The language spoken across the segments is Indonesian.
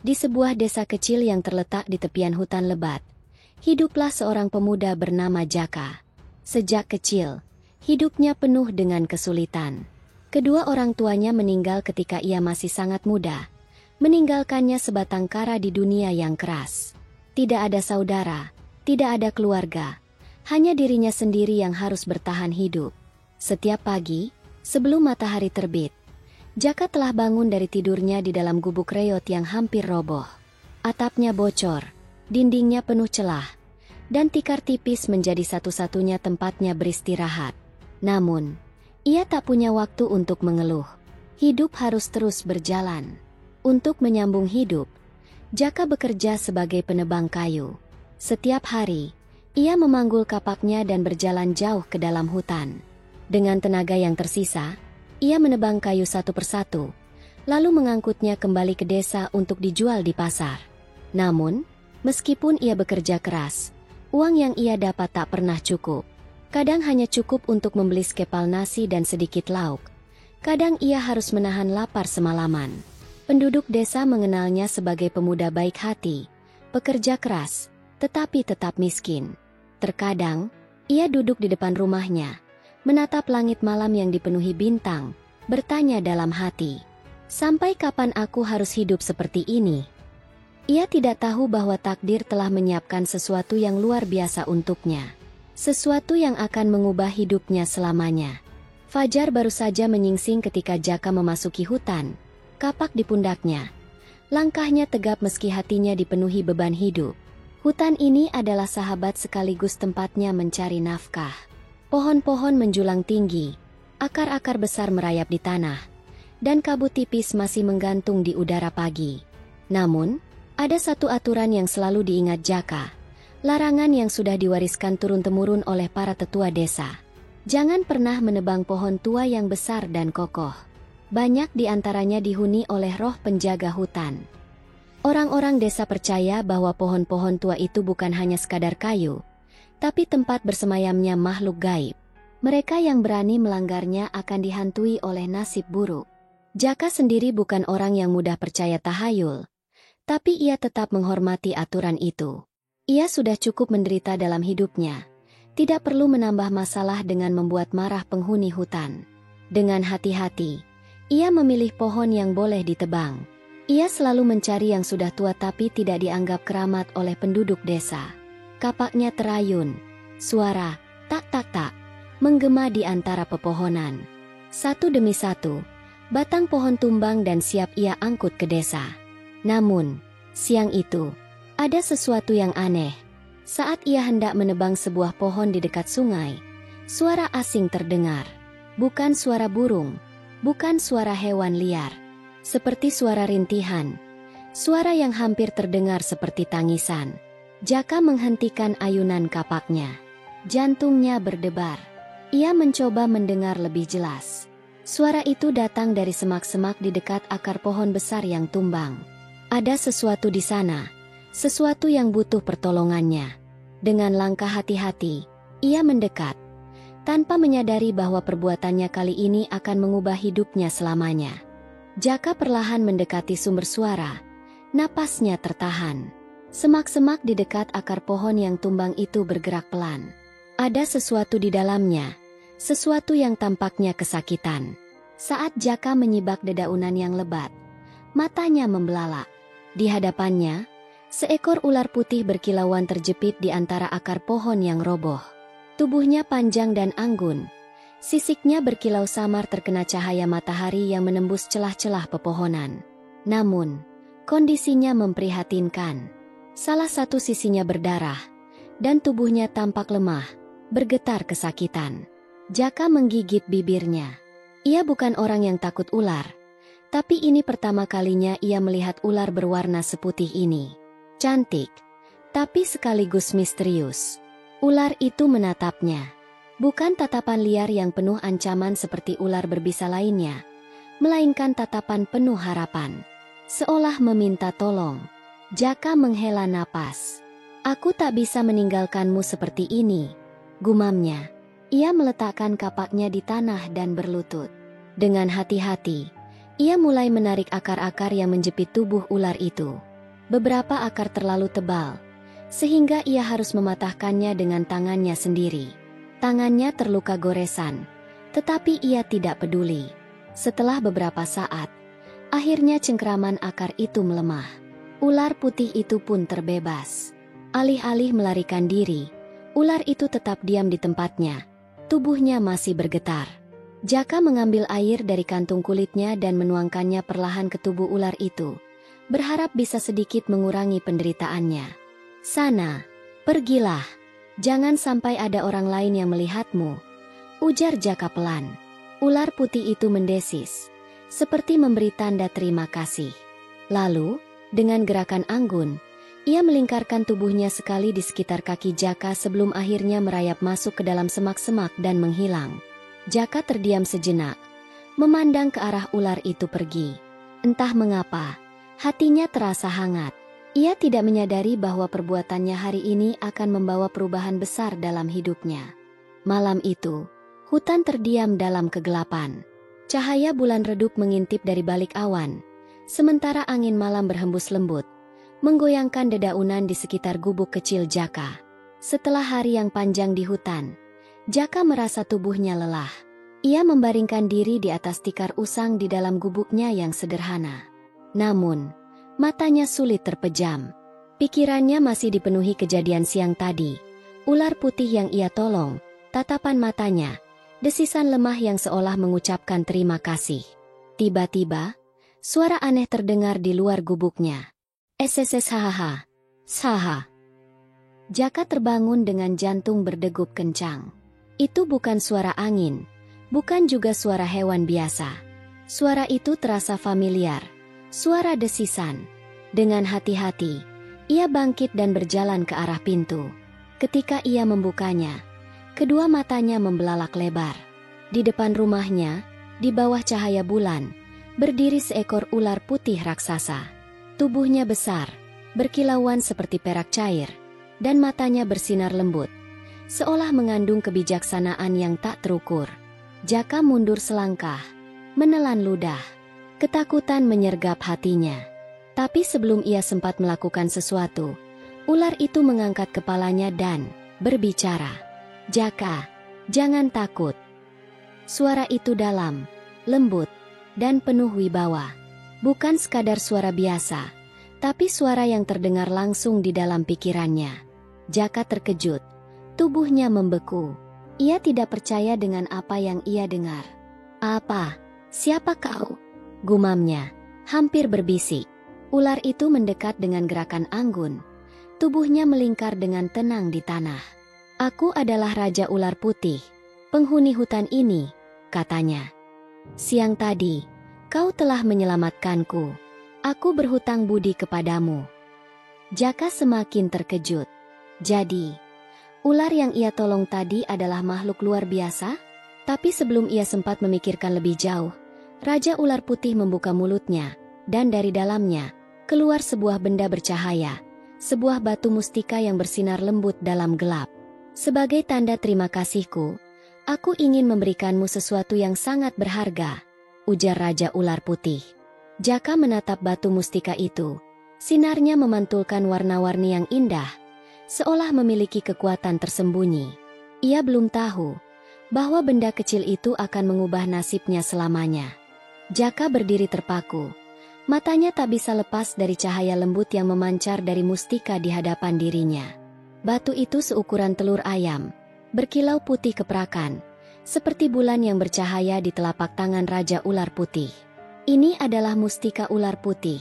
Di sebuah desa kecil yang terletak di tepian hutan lebat, hiduplah seorang pemuda bernama Jaka. Sejak kecil, hidupnya penuh dengan kesulitan. Kedua orang tuanya meninggal ketika ia masih sangat muda, meninggalkannya sebatang kara di dunia yang keras. Tidak ada saudara, tidak ada keluarga, hanya dirinya sendiri yang harus bertahan hidup. Setiap pagi, sebelum matahari terbit, Jaka telah bangun dari tidurnya di dalam gubuk reot yang hampir roboh. Atapnya bocor, dindingnya penuh celah, dan tikar tipis menjadi satu-satunya tempatnya beristirahat. Namun, ia tak punya waktu untuk mengeluh. Hidup harus terus berjalan. Untuk menyambung hidup, Jaka bekerja sebagai penebang kayu. Setiap hari, ia memanggul kapaknya dan berjalan jauh ke dalam hutan. Dengan tenaga yang tersisa, ia menebang kayu satu persatu, lalu mengangkutnya kembali ke desa untuk dijual di pasar. Namun, meskipun ia bekerja keras, uang yang ia dapat tak pernah cukup. Kadang hanya cukup untuk membeli sekepal nasi dan sedikit lauk. Kadang ia harus menahan lapar semalaman. Penduduk desa mengenalnya sebagai pemuda baik hati, pekerja keras, tetapi tetap miskin. Terkadang, ia duduk di depan rumahnya, menatap langit malam yang dipenuhi bintang, bertanya dalam hati, "Sampai kapan aku harus hidup seperti ini?" Ia tidak tahu bahwa takdir telah menyiapkan sesuatu yang luar biasa untuknya. Sesuatu yang akan mengubah hidupnya selamanya. Fajar baru saja menyingsing ketika Jaka memasuki hutan, kapak di pundaknya. Langkahnya tegap meski hatinya dipenuhi beban hidup. Hutan ini adalah sahabat sekaligus tempatnya mencari nafkah. Pohon-pohon menjulang tinggi, akar-akar besar merayap di tanah, dan kabut tipis masih menggantung di udara pagi. Namun, ada satu aturan yang selalu diingat Jaka, larangan yang sudah diwariskan turun-temurun oleh para tetua desa. Jangan pernah menebang pohon tua yang besar dan kokoh. Banyak di antaranya dihuni oleh roh penjaga hutan. Orang-orang desa percaya bahwa pohon-pohon tua itu bukan hanya sekadar kayu, tapi tempat bersemayamnya makhluk gaib. Mereka yang berani melanggarnya akan dihantui oleh nasib buruk. Jaka sendiri bukan orang yang mudah percaya tahayul, tapi ia tetap menghormati aturan itu. Ia sudah cukup menderita dalam hidupnya, tidak perlu menambah masalah dengan membuat marah penghuni hutan. Dengan hati-hati, ia memilih pohon yang boleh ditebang. Ia selalu mencari yang sudah tua tapi tidak dianggap keramat oleh penduduk desa. Kapaknya terayun, suara tak-tak-tak menggema di antara pepohonan. Satu demi satu, batang pohon tumbang dan siap ia angkut ke desa. Namun, siang itu, ada sesuatu yang aneh. Saat ia hendak menebang sebuah pohon di dekat sungai, suara asing terdengar. Bukan suara burung, bukan suara hewan liar. Seperti suara rintihan, suara yang hampir terdengar seperti tangisan. Jaka menghentikan ayunan kapaknya. Jantungnya berdebar. Ia mencoba mendengar lebih jelas. Suara itu datang dari semak-semak di dekat akar pohon besar yang tumbang. Ada sesuatu di sana, sesuatu yang butuh pertolongannya. Dengan langkah hati-hati, ia mendekat, tanpa menyadari bahwa perbuatannya kali ini akan mengubah hidupnya selamanya. Jaka perlahan mendekati sumber suara. Napasnya tertahan. Semak-semak di dekat akar pohon yang tumbang itu bergerak pelan. Ada sesuatu di dalamnya, sesuatu yang tampaknya kesakitan. Saat Jaka menyibak dedaunan yang lebat, matanya membelalak. Di hadapannya, seekor ular putih berkilauan terjepit di antara akar pohon yang roboh. Tubuhnya panjang dan anggun. Sisiknya berkilau samar terkena cahaya matahari yang menembus celah-celah pepohonan. Namun, kondisinya memprihatinkan. Salah satu sisinya berdarah, dan tubuhnya tampak lemah, bergetar kesakitan. Jaka menggigit bibirnya. Ia bukan orang yang takut ular, tapi ini pertama kalinya ia melihat ular berwarna seputih ini. Cantik, tapi sekaligus misterius. Ular itu menatapnya. Bukan tatapan liar yang penuh ancaman seperti ular berbisa lainnya, melainkan tatapan penuh harapan. Seolah meminta tolong. Jaka menghela napas. "Aku tak bisa meninggalkanmu seperti ini," gumamnya. Ia meletakkan kapaknya di tanah dan berlutut. Dengan hati-hati, ia mulai menarik akar-akar yang menjepit tubuh ular itu. Beberapa akar terlalu tebal, sehingga ia harus mematahkannya dengan tangannya sendiri. Tangannya terluka goresan, tetapi ia tidak peduli. Setelah beberapa saat, akhirnya cengkeraman akar itu melemah. Ular putih itu pun terbebas. Alih-alih melarikan diri, ular itu tetap diam di tempatnya. Tubuhnya masih bergetar. Jaka mengambil air dari kantung kulitnya dan menuangkannya perlahan ke tubuh ular itu, berharap bisa sedikit mengurangi penderitaannya. "Sana, pergilah. Jangan sampai ada orang lain yang melihatmu," ujar Jaka pelan. Ular putih itu mendesis, seperti memberi tanda terima kasih. Lalu, dengan gerakan anggun, ia melingkarkan tubuhnya sekali di sekitar kaki Jaka sebelum akhirnya merayap masuk ke dalam semak-semak dan menghilang. Jaka terdiam sejenak, memandang ke arah ular itu pergi. Entah mengapa, hatinya terasa hangat. Ia tidak menyadari bahwa perbuatannya hari ini akan membawa perubahan besar dalam hidupnya. Malam itu, hutan terdiam dalam kegelapan. Cahaya bulan redup mengintip dari balik awan, sementara angin malam berhembus lembut, menggoyangkan dedaunan di sekitar gubuk kecil Jaka. Setelah hari yang panjang di hutan, Jaka merasa tubuhnya lelah. Ia membaringkan diri di atas tikar usang di dalam gubuknya yang sederhana. Namun, matanya sulit terpejam. Pikirannya masih dipenuhi kejadian siang tadi. Ular putih yang ia tolong, tatapan matanya, desisan lemah yang seolah mengucapkan terima kasih. Tiba-tiba, suara aneh terdengar di luar gubuknya. "SSS hahaha. Saha." Jaka terbangun dengan jantung berdegup kencang. Itu bukan suara angin, bukan juga suara hewan biasa. Suara itu terasa familiar, suara desisan. Dengan hati-hati, ia bangkit dan berjalan ke arah pintu. Ketika ia membukanya, kedua matanya membelalak lebar. Di depan rumahnya, di bawah cahaya bulan, berdiri seekor ular putih raksasa. Tubuhnya besar, berkilauan seperti perak cair, dan matanya bersinar lembut, seolah mengandung kebijaksanaan yang tak terukur. Jaka mundur selangkah, menelan ludah. Ketakutan menyergap hatinya. Tapi sebelum ia sempat melakukan sesuatu, ular itu mengangkat kepalanya dan berbicara. "Jaka, jangan takut." Suara itu dalam, lembut, dan penuh wibawa. Bukan sekadar suara biasa, tapi suara yang terdengar langsung di dalam pikirannya. Jaka terkejut, tubuhnya membeku. Ia tidak percaya dengan apa yang ia dengar. "Apa? Siapa kau?" gumamnya, hampir berbisik. Ular itu mendekat dengan gerakan anggun. Tubuhnya melingkar dengan tenang di tanah. "Aku adalah Raja Ular Putih, penghuni hutan ini," katanya. "Siang tadi, kau telah menyelamatkanku. Aku berhutang budi kepadamu." Jaka semakin terkejut. Jadi, ular yang ia tolong tadi adalah makhluk luar biasa? Tapi sebelum ia sempat memikirkan lebih jauh, Raja Ular Putih membuka mulutnya, dan dari dalamnya, keluar sebuah benda bercahaya, sebuah batu mustika yang bersinar lembut dalam gelap. "Sebagai tanda terima kasihku, aku ingin memberikanmu sesuatu yang sangat berharga," ujar Raja Ular Putih. Jaka menatap batu mustika itu. Sinarnya memantulkan warna-warni yang indah, seolah memiliki kekuatan tersembunyi. Ia belum tahu bahwa benda kecil itu akan mengubah nasibnya selamanya. Jaka berdiri terpaku. Matanya tak bisa lepas dari cahaya lembut yang memancar dari mustika di hadapan dirinya. Batu itu seukuran telur ayam, berkilau putih keperakan, seperti bulan yang bercahaya di telapak tangan Raja Ular Putih. "Ini adalah mustika ular putih,"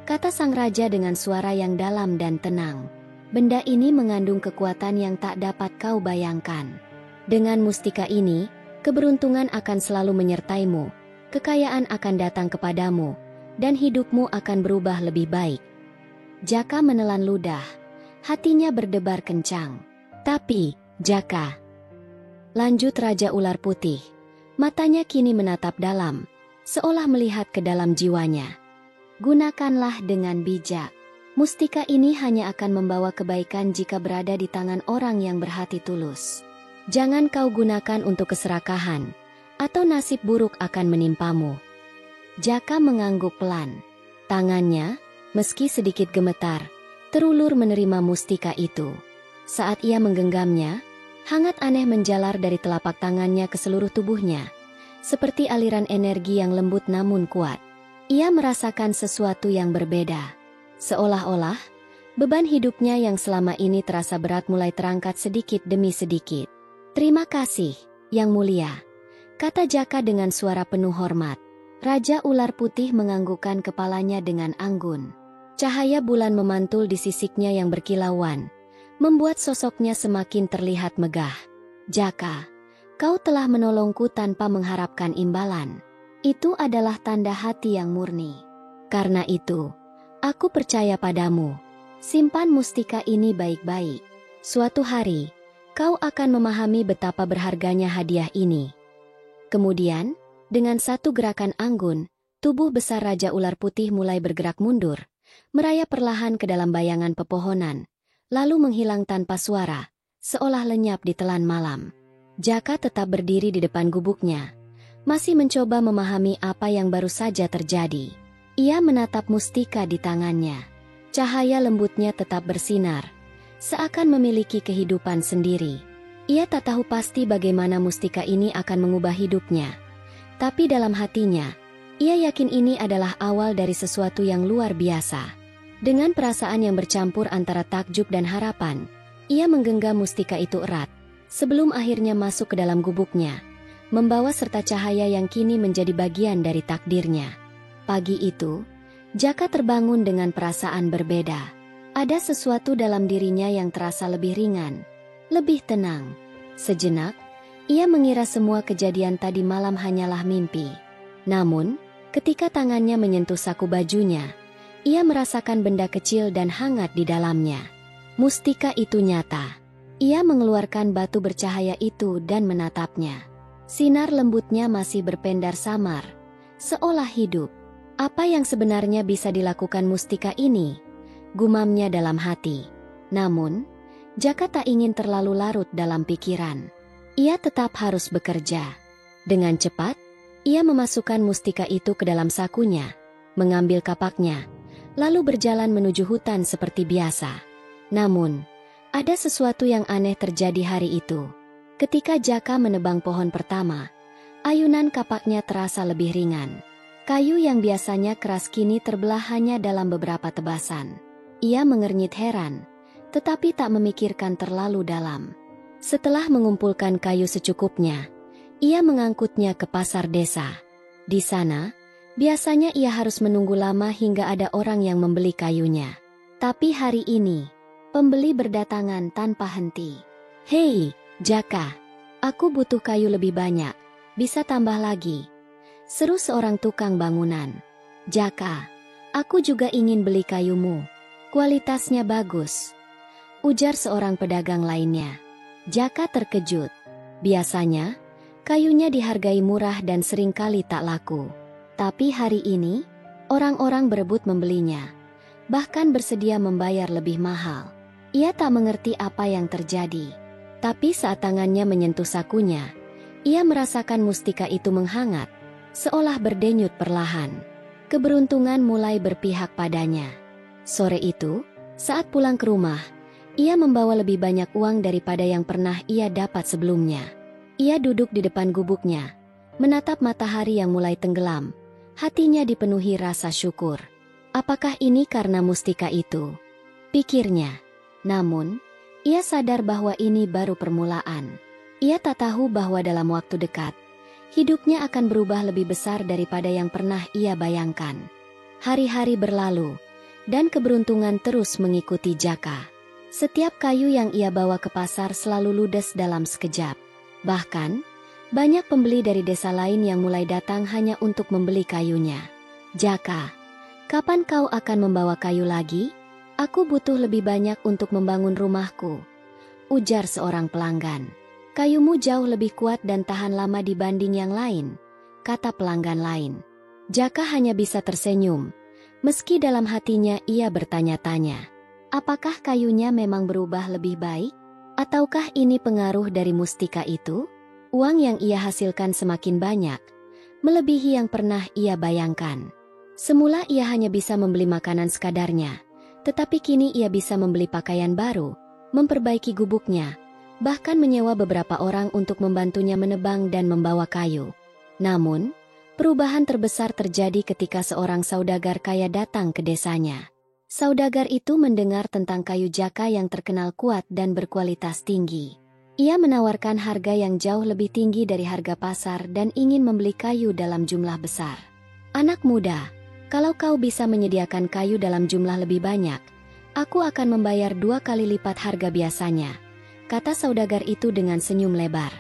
kata sang raja dengan suara yang dalam dan tenang. "Benda ini mengandung kekuatan yang tak dapat kau bayangkan. Dengan mustika ini, keberuntungan akan selalu menyertaimu, kekayaan akan datang kepadamu, dan hidupmu akan berubah lebih baik." Jaka menelan ludah, hatinya berdebar kencang. "Tapi, Jaka," lanjut Raja Ular Putih, matanya kini menatap dalam, seolah melihat ke dalam jiwanya. "Gunakanlah dengan bijak. Mustika ini hanya akan membawa kebaikan jika berada di tangan orang yang berhati tulus. Jangan kau gunakan untuk keserakahan, atau nasib buruk akan menimpamu." Jaka mengangguk pelan. Tangannya, Meski sedikit gemetar, terulur menerima mustika itu. Saat ia menggenggamnya, hangat aneh menjalar dari telapak tangannya ke seluruh tubuhnya, seperti aliran energi yang lembut namun kuat. Ia merasakan sesuatu yang berbeda. Seolah-olah, beban hidupnya yang selama ini terasa berat mulai terangkat sedikit demi sedikit. "Terima kasih, Yang Mulia," kata Jaka dengan suara penuh hormat. Raja Ular Putih menganggukkan kepalanya dengan anggun. Cahaya bulan memantul di sisiknya yang berkilauan, membuat sosoknya semakin terlihat megah. "Jaka, kau telah menolongku tanpa mengharapkan imbalan. Itu adalah tanda hati yang murni. Karena itu, aku percaya padamu. Simpan mustika ini baik-baik. Suatu hari, kau akan memahami betapa berharganya hadiah ini." Kemudian, dengan satu gerakan anggun, tubuh besar Raja Ular Putih mulai bergerak mundur, merayap perlahan ke dalam bayangan pepohonan, lalu menghilang tanpa suara, seolah lenyap di telan malam. Jaka tetap berdiri di depan gubuknya, masih mencoba memahami apa yang baru saja terjadi. Ia menatap mustika di tangannya. Cahaya lembutnya tetap bersinar, seakan memiliki kehidupan sendiri. Ia tak tahu pasti bagaimana mustika ini akan mengubah hidupnya. Tapi dalam hatinya, ia yakin ini adalah awal dari sesuatu yang luar biasa. Dengan perasaan yang bercampur antara takjub dan harapan, ia menggenggam mustika itu erat, sebelum akhirnya masuk ke dalam gubuknya, membawa serta cahaya yang kini menjadi bagian dari takdirnya. Pagi itu, Jaka terbangun dengan perasaan berbeda. Ada sesuatu dalam dirinya yang terasa lebih ringan, lebih tenang. Sejenak, ia mengira semua kejadian tadi malam hanyalah mimpi. Namun, ketika tangannya menyentuh saku bajunya, ia merasakan benda kecil dan hangat di dalamnya. Mustika itu nyata. Ia mengeluarkan batu bercahaya itu dan menatapnya. Sinar lembutnya masih berpendar samar, seolah hidup. Apa yang sebenarnya bisa dilakukan mustika ini? Gumamnya dalam hati. Namun, Jaka tak ingin terlalu larut dalam pikiran. Ia tetap harus bekerja. Dengan cepat, ia memasukkan mustika itu ke dalam sakunya, mengambil kapaknya, lalu berjalan menuju hutan seperti biasa. Namun, ada sesuatu yang aneh terjadi hari itu. Ketika Jaka menebang pohon pertama, ayunan kapaknya terasa lebih ringan. Kayu yang biasanya keras kini terbelah hanya dalam beberapa tebasan. Ia mengernyit heran, tetapi tak memikirkan terlalu dalam. Setelah mengumpulkan kayu secukupnya, ia mengangkutnya ke pasar desa. Di sana, biasanya ia harus menunggu lama hingga ada orang yang membeli kayunya. Tapi hari ini, pembeli berdatangan tanpa henti. "Hei, Jaka, aku butuh kayu lebih banyak. Bisa tambah lagi?" seru seorang tukang bangunan. "Jaka, aku juga ingin beli kayumu. Kualitasnya bagus," ujar seorang pedagang lainnya. Jaka terkejut. Biasanya, kayunya dihargai murah dan seringkali tak laku. Tapi hari ini, orang-orang berebut membelinya, bahkan bersedia membayar lebih mahal. Ia tak mengerti apa yang terjadi. Tapi saat tangannya menyentuh sakunya, ia merasakan mustika itu menghangat, seolah berdenyut perlahan. Keberuntungan mulai berpihak padanya. Sore itu, saat pulang ke rumah, ia membawa lebih banyak uang daripada yang pernah ia dapat sebelumnya. Ia duduk di depan gubuknya, menatap matahari yang mulai tenggelam. Hatinya dipenuhi rasa syukur. Apakah ini karena mustika itu? Pikirnya. Namun, ia sadar bahwa ini baru permulaan. Ia tak tahu bahwa dalam waktu dekat, hidupnya akan berubah lebih besar daripada yang pernah ia bayangkan. Hari-hari berlalu, dan keberuntungan terus mengikuti Jaka. Setiap kayu yang ia bawa ke pasar selalu ludes dalam sekejap. Bahkan, banyak pembeli dari desa lain yang mulai datang hanya untuk membeli kayunya. "Jaka, kapan kau akan membawa kayu lagi? Aku butuh lebih banyak untuk membangun rumahku," ujar seorang pelanggan. "Kayumu jauh lebih kuat dan tahan lama dibanding yang lain," kata pelanggan lain. Jaka hanya bisa tersenyum, meski dalam hatinya ia bertanya-tanya. Apakah kayunya memang berubah lebih baik? Ataukah ini pengaruh dari mustika itu? Uang yang ia hasilkan semakin banyak, melebihi yang pernah ia bayangkan. Semula ia hanya bisa membeli makanan sekadarnya, tetapi kini ia bisa membeli pakaian baru, memperbaiki gubuknya, bahkan menyewa beberapa orang untuk membantunya menebang dan membawa kayu. Namun, perubahan terbesar terjadi ketika seorang saudagar kaya datang ke desanya. Saudagar itu mendengar tentang kayu jaka yang terkenal kuat dan berkualitas tinggi. Ia menawarkan harga yang jauh lebih tinggi dari harga pasar dan ingin membeli kayu dalam jumlah besar. "Anak muda, kalau kau bisa menyediakan kayu dalam jumlah lebih banyak, aku akan membayar 2 kali lipat harga biasanya," kata saudagar itu dengan senyum lebar.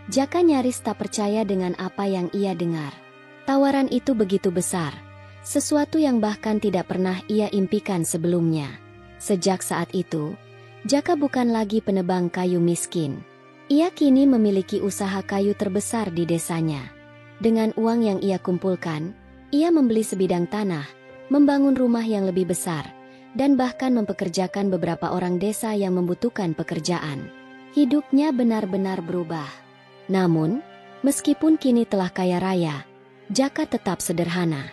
Jaka nyaris tak percaya dengan apa yang ia dengar. Tawaran itu begitu besar, sesuatu yang bahkan tidak pernah ia impikan sebelumnya. Sejak saat itu, Jaka bukan lagi penebang kayu miskin. Ia kini memiliki usaha kayu terbesar di desanya. Dengan uang yang ia kumpulkan, ia membeli sebidang tanah, membangun rumah yang lebih besar, dan bahkan mempekerjakan beberapa orang desa yang membutuhkan pekerjaan. Hidupnya benar-benar berubah. Namun, meskipun kini telah kaya raya, Jaka tetap sederhana.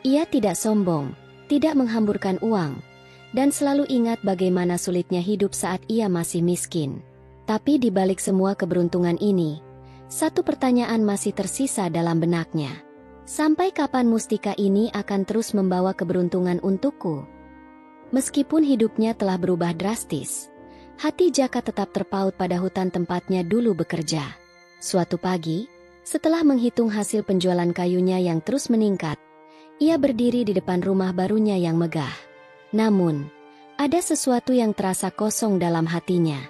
Ia tidak sombong, tidak menghamburkan uang, dan selalu ingat bagaimana sulitnya hidup saat ia masih miskin. Tapi di balik semua keberuntungan ini, satu pertanyaan masih tersisa dalam benaknya. Sampai kapan mustika ini akan terus membawa keberuntungan untukku? Meskipun hidupnya telah berubah drastis, hati Jaka tetap terpaut pada hutan tempatnya dulu bekerja. Suatu pagi, setelah menghitung hasil penjualan kayunya yang terus meningkat, ia berdiri di depan rumah barunya yang megah. Namun, ada sesuatu yang terasa kosong dalam hatinya.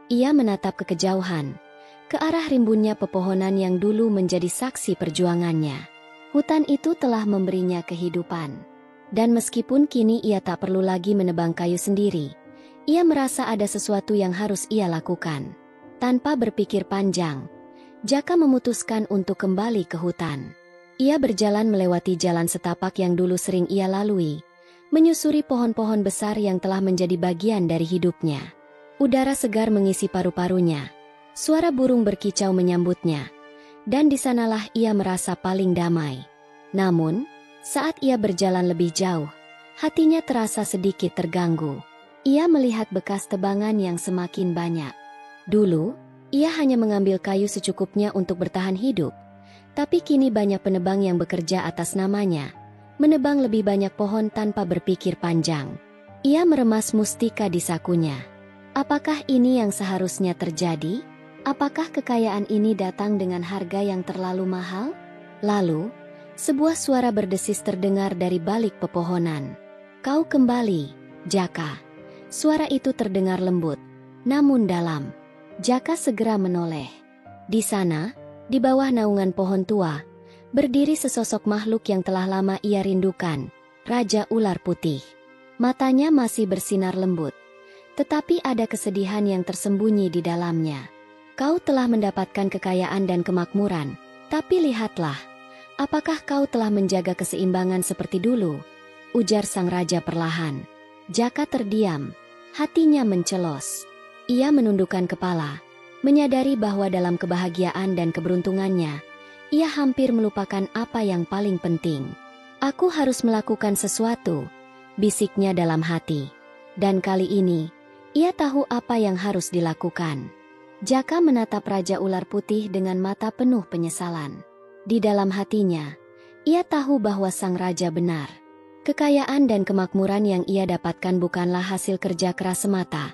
Ia menatap ke kejauhan, ke arah rimbunnya pepohonan yang dulu menjadi saksi perjuangannya. Hutan itu telah memberinya kehidupan. Dan meskipun kini ia tak perlu lagi menebang kayu sendiri, ia merasa ada sesuatu yang harus ia lakukan. Tanpa berpikir panjang, Jaka memutuskan untuk kembali ke hutan. Ia berjalan melewati jalan setapak yang dulu sering ia lalui, menyusuri pohon-pohon besar yang telah menjadi bagian dari hidupnya. Udara segar mengisi paru-parunya, suara burung berkicau menyambutnya, dan di sanalah ia merasa paling damai. Namun, saat ia berjalan lebih jauh, hatinya terasa sedikit terganggu. Ia melihat bekas tebangan yang semakin banyak. Dulu, ia hanya mengambil kayu secukupnya untuk bertahan hidup, tapi kini banyak penebang yang bekerja atas namanya, menebang lebih banyak pohon tanpa berpikir panjang. Ia meremas mustika di sakunya. Apakah ini yang seharusnya terjadi? Apakah kekayaan ini datang dengan harga yang terlalu mahal? Lalu, sebuah suara berdesis terdengar dari balik pepohonan. "Kau kembali, Jaka." Suara itu terdengar lembut, namun dalam. Jaka segera menoleh. Di sana, di bawah naungan pohon tua, berdiri sesosok makhluk yang telah lama ia rindukan, Raja Ular Putih. Matanya masih bersinar lembut, tetapi ada kesedihan yang tersembunyi di dalamnya. "Kau telah mendapatkan kekayaan dan kemakmuran, tapi lihatlah, apakah kau telah menjaga keseimbangan seperti dulu?" ujar sang raja perlahan. Jaka terdiam, hatinya mencelos. Ia menundukkan kepala, menyadari bahwa dalam kebahagiaan dan keberuntungannya, ia hampir melupakan apa yang paling penting. "Aku harus melakukan sesuatu," bisiknya dalam hati. Dan kali ini, ia tahu apa yang harus dilakukan. Jaka menatap Raja Ular Putih dengan mata penuh penyesalan. Di dalam hatinya, ia tahu bahwa sang raja benar. Kekayaan dan kemakmuran yang ia dapatkan bukanlah hasil kerja keras semata,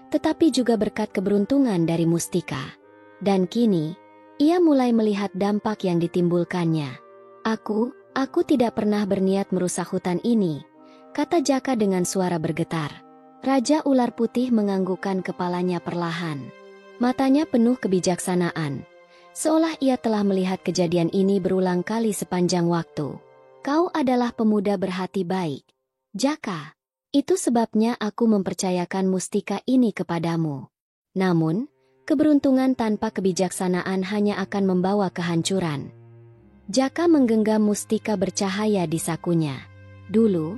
tetapi juga berkat keberuntungan dari mustika. Dan kini, ia mulai melihat dampak yang ditimbulkannya. Aku tidak pernah berniat merusak hutan ini," kata Jaka dengan suara bergetar. Raja Ular Putih menganggukkan kepalanya perlahan. Matanya penuh kebijaksanaan, seolah ia telah melihat kejadian ini berulang kali sepanjang waktu. "Kau adalah pemuda berhati baik, Jaka. Itu sebabnya aku mempercayakan mustika ini kepadamu. Namun, keberuntungan tanpa kebijaksanaan hanya akan membawa kehancuran." Jaka menggenggam mustika bercahaya di sakunya. Dulu,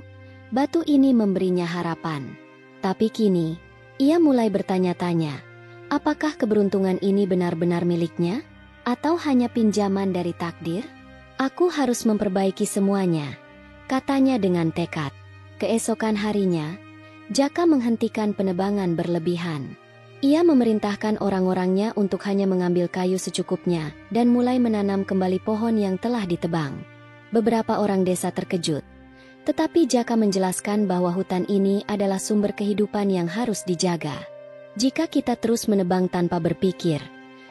batu ini memberinya harapan. Tapi kini, ia mulai bertanya-tanya, apakah keberuntungan ini benar-benar miliknya? Atau hanya pinjaman dari takdir? "Aku harus memperbaiki semuanya," katanya dengan tekad. Keesokan harinya, Jaka menghentikan penebangan berlebihan. Ia memerintahkan orang-orangnya untuk hanya mengambil kayu secukupnya dan mulai menanam kembali pohon yang telah ditebang. Beberapa orang desa terkejut, tetapi Jaka menjelaskan bahwa hutan ini adalah sumber kehidupan yang harus dijaga. Jika kita terus menebang tanpa berpikir,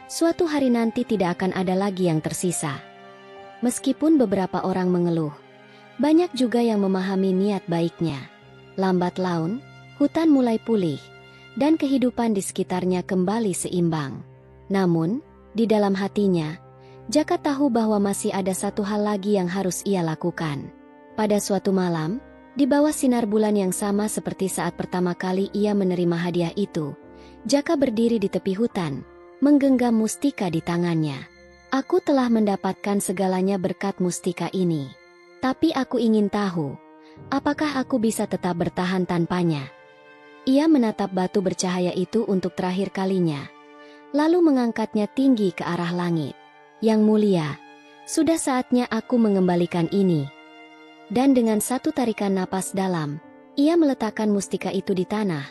suatu hari nanti tidak akan ada lagi yang tersisa. Meskipun beberapa orang mengeluh, banyak juga yang memahami niat baiknya. Lambat laun, hutan mulai pulih, dan kehidupan di sekitarnya kembali seimbang. Namun, di dalam hatinya, Jaka tahu bahwa masih ada satu hal lagi yang harus ia lakukan. Pada suatu malam, di bawah sinar bulan yang sama seperti saat pertama kali ia menerima hadiah itu, Jaka berdiri di tepi hutan, menggenggam mustika di tangannya. Aku telah mendapatkan segalanya berkat mustika ini. Tapi aku ingin tahu, apakah aku bisa tetap bertahan tanpanya? Ia menatap batu bercahaya itu untuk terakhir kalinya, lalu mengangkatnya tinggi ke arah langit. Yang mulia, sudah saatnya aku mengembalikan ini. Dan dengan satu tarikan napas dalam, ia meletakkan mustika itu di tanah,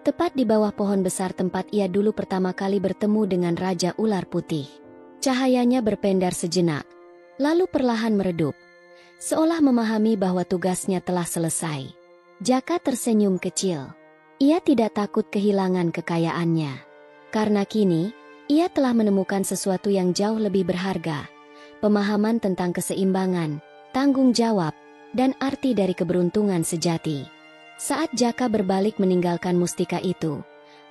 tepat di bawah pohon besar tempat ia dulu pertama kali bertemu dengan Raja Ular Putih. Cahayanya berpendar sejenak, lalu perlahan meredup, seolah memahami bahwa tugasnya telah selesai. Jaka tersenyum kecil. Ia tidak takut kehilangan kekayaannya, karena kini, ia telah menemukan sesuatu yang jauh lebih berharga, pemahaman tentang keseimbangan, tanggung jawab, dan arti dari keberuntungan sejati. Saat Jaka berbalik meninggalkan mustika itu,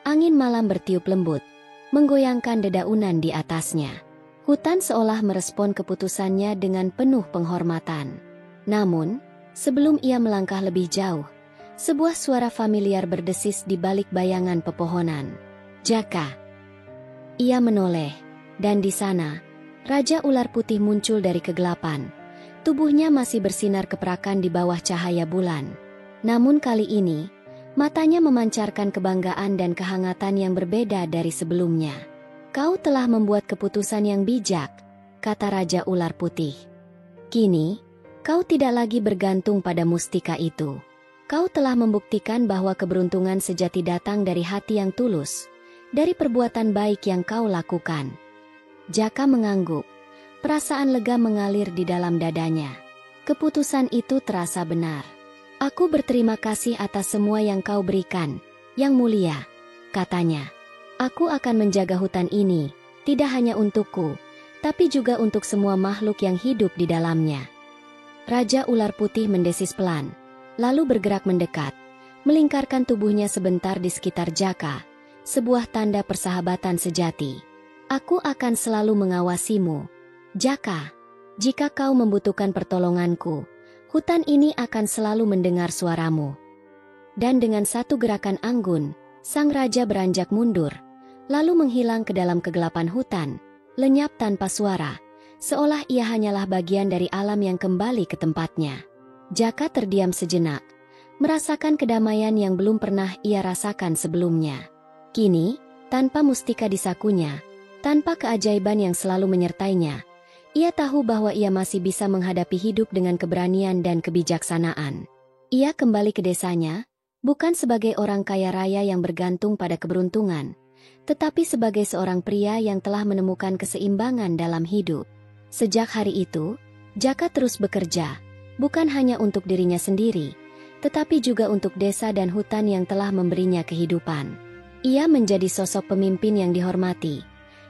angin malam bertiup lembut, menggoyangkan dedaunan di atasnya. Hutan seolah merespon keputusannya dengan penuh penghormatan. Namun, sebelum ia melangkah lebih jauh, sebuah suara familiar berdesis di balik bayangan pepohonan. Jaka. Ia menoleh, dan di sana, Raja Ular Putih muncul dari kegelapan. Tubuhnya masih bersinar keperakan di bawah cahaya bulan. Namun kali ini, matanya memancarkan kebanggaan dan kehangatan yang berbeda dari sebelumnya. Kau telah membuat keputusan yang bijak, kata Raja Ular Putih. Kini, kau tidak lagi bergantung pada mustika itu. Kau telah membuktikan bahwa keberuntungan sejati datang dari hati yang tulus, dari perbuatan baik yang kau lakukan. Jaka mengangguk, perasaan lega mengalir di dalam dadanya. Keputusan itu terasa benar. Aku berterima kasih atas semua yang kau berikan, Yang Mulia, katanya. Aku akan menjaga hutan ini, tidak hanya untukku, tapi juga untuk semua makhluk yang hidup di dalamnya. Raja Ular Putih mendesis pelan, lalu bergerak mendekat, melingkarkan tubuhnya sebentar di sekitar Jaka, sebuah tanda persahabatan sejati. Aku akan selalu mengawasimu, Jaka. Jika kau membutuhkan pertolonganku, hutan ini akan selalu mendengar suaramu. Dan dengan satu gerakan anggun, sang raja beranjak mundur, lalu menghilang ke dalam kegelapan hutan, lenyap tanpa suara, seolah ia hanyalah bagian dari alam yang kembali ke tempatnya. Jaka terdiam sejenak, merasakan kedamaian yang belum pernah ia rasakan sebelumnya. Kini, tanpa mustika di sakunya, tanpa keajaiban yang selalu menyertainya, ia tahu bahwa ia masih bisa menghadapi hidup dengan keberanian dan kebijaksanaan. Ia kembali ke desanya, bukan sebagai orang kaya raya yang bergantung pada keberuntungan, tetapi sebagai seorang pria yang telah menemukan keseimbangan dalam hidup. Sejak hari itu, Jaka terus bekerja, bukan hanya untuk dirinya sendiri, tetapi juga untuk desa dan hutan yang telah memberinya kehidupan. Ia menjadi sosok pemimpin yang dihormati,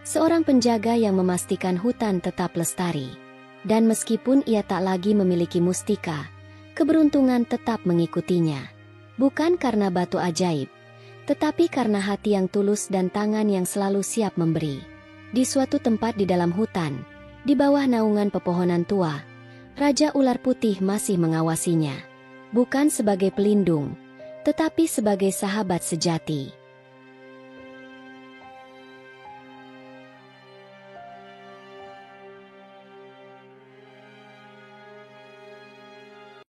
seorang penjaga yang memastikan hutan tetap lestari. Dan meskipun ia tak lagi memiliki mustika, keberuntungan tetap mengikutinya. Bukan karena batu ajaib, tetapi karena hati yang tulus dan tangan yang selalu siap memberi. Di suatu tempat di dalam hutan, di bawah naungan pepohonan tua, Raja Ular Putih masih mengawasinya. Bukan sebagai pelindung, tetapi sebagai sahabat sejati.